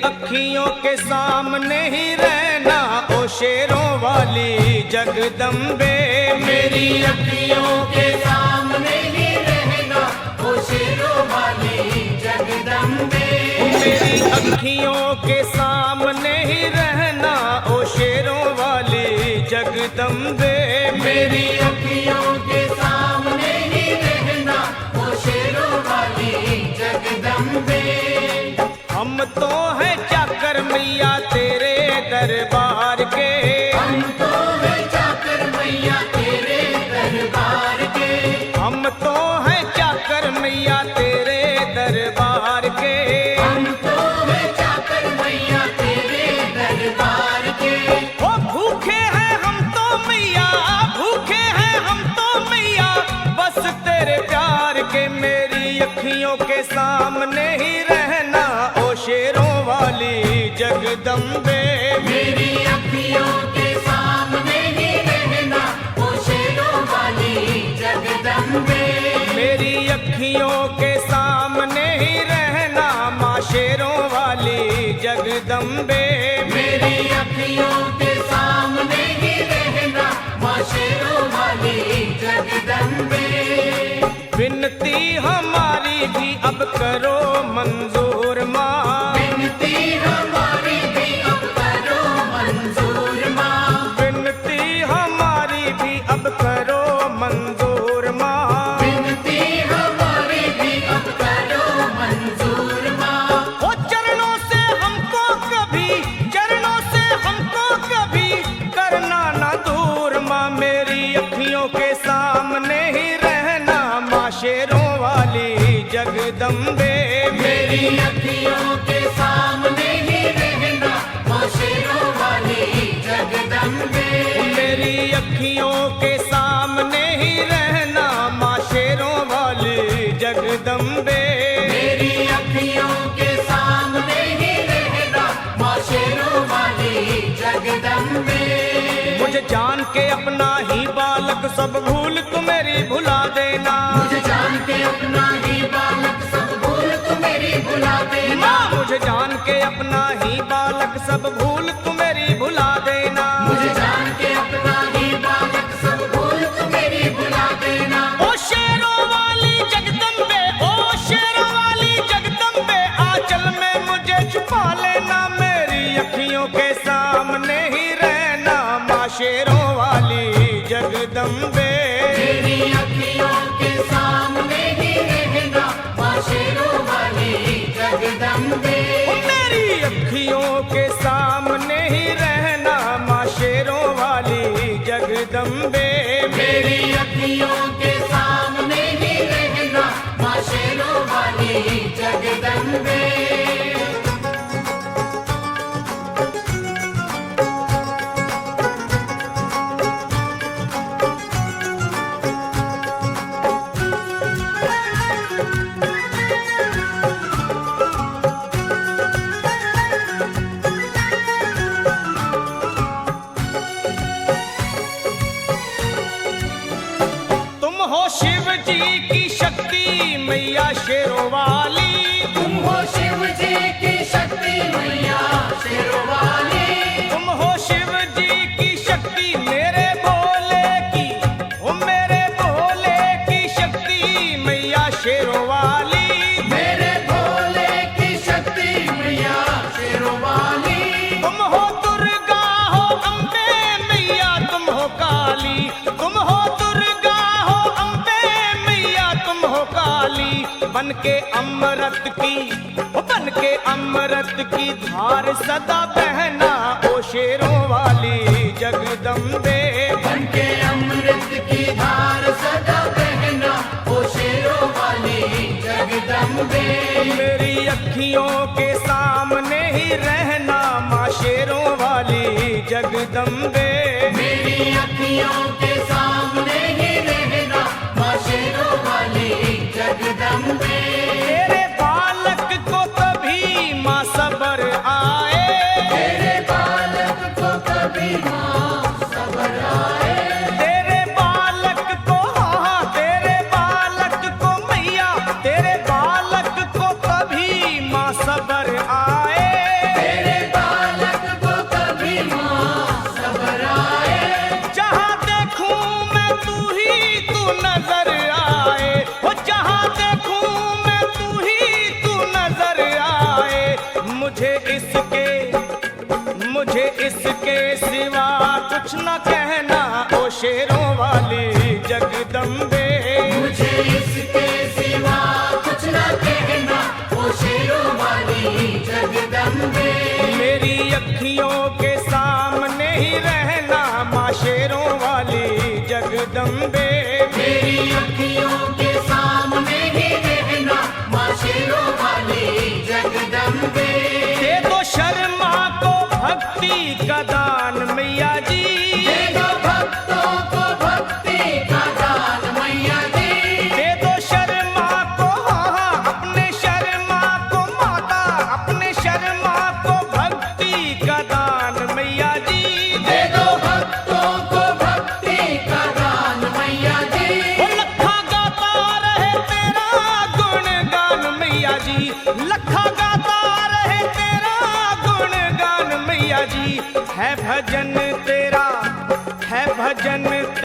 अखियों के सामने ही रहना ओ शेरों वाली जगदम्बे। मेरी अखियों के सामने ही रहना ओ शेरों वाली जगदम्बे। मेरी अखियों के सामने ही रहना ओ शेरों वाली जगदम्बे। मेरी अखियों के सामने ही रहना ओ शेरों वाली जगदम्बे। हम तो हैं चाकर मैया तेरे दरबार के। हम तो हैं चाकर मैया तेरे दरबार के। हम तो हैं चाकर मैया तेरे दरबार के। हम तो हैं चाकर मैया तेरे दरबार के। ओ भूखे हैं हम तो मैया, भूखे हैं हम तो मैया बस तेरे प्यार के। मेरी अखियों के सामने ही रहना ओ शेरों वाली जगदम्बे। मेरी अखियों के सामने ही रहना ओ शेरों वाली जगदम्बे। मेरी अखियों के सामने ही रहना माँ शेरों वाली जगदम्बे। मेरी अखियों के सामने ही रहना माँ शेरों वाली जगदम्बे। विनती हमारी भी अब करो मंजूर माँ। विनती हमारी भी अब करो मंजूर माँ। विनती हमारी भी अब करो मंजूर माँ। विनती हमारी भी अब करो मंजूर माँ। ओ चरणों से हमको कभी, चरणों से हमको कभी करना ना दूर माँ। मेरी अखियों के सामने ही रहना माँ शेरों वाली जगदम्बे। मेरी अखियों के सामने ही रहना माँ शेरों वाली जगदम्बे। मेरी अखियों के सामने ही रहना माँ शेरों वाली जगदम्बे। मेरी अखियों के सामने ही रहना माँ शेरों वाली जगदम्बे। मुझे जान के अपना ही बालक सब भूल तू मेरी भुला देना। मुझे जान के अपना ही बालक सब भूल तू मेरी भुला देना। माँ मुझे जान के अपना ही बालक सब भूल तू मेरी भुला देना। मुझे जान के अपना ही बालक सब भूल तू मेरी भुला देना। ओ शेरों वाली जगदम्बे, ओ शेरों वाली जगदम्बे आंचल में मुझे छुपा लेना। मेरी अखियों के सामने ही रहना माँ शेरों वाली जगदम्बे। मेरी अखियों के सामने ही रहना माँ शेरों वाली जगदम्बे। मेरी अखियों के सामने ही रहना माँ शेरों वाली जगदम्बे। मेरी अखियों के सामने ही रहना माँ शेरों वाली जगदम्बे। तुम हो शिव जी की शक्ति मैया शेरों वाली। तुम हो शिव जी की शक्ति मैया शेरों वाली। तुम हो शिव जी की शक्ति मेरे भोले की, ओ मेरे भोले की शक्ति मैया शेरों वाली। मेरे भोले की शक्ति मैया शेरों वाली। तुम हो दुर्गा हो अम्बे मैया तुम हो काली। तुम हो दुर्गा हो अम्बे मैया तुम हो काली। बन के अमृत की, बन के अमृत की धार सदा बहना ओ शेरों वाली जगदम्बे। बन के अमृत की धार सदा बहना ओ शेरों वाली जगदम्बे। मेरी अखियों के सामने ही रहना माँ शेरों वाली जगदम्बे। मेरी अखियों के सामने ही रहना माँ शेरों वाली जगदम्बे। तेरे बालक को कभी माँ सबर आए। तेरे बालक को कभी माँ सबर आए। तेरे बालक को, हाँ तेरे बालक को मैया, तेरे बालक को कभी माँ सबर आए। का दान मैया जी। दे दो भक्तों को भक्ति का दान मैया जी। दे दो शर्मा को, हाँ अपने शर्मा को माता, अपने शर्मा को भक्ति का दान मैया जी। दे दो भक्तों को भक्ति का दान मैया जी। वो लखा गाता रहे तेरा गुणगान मैया जी, लखा गाता रहे तेरा गुणगान मैया जी। है भजन तेरा, है भजन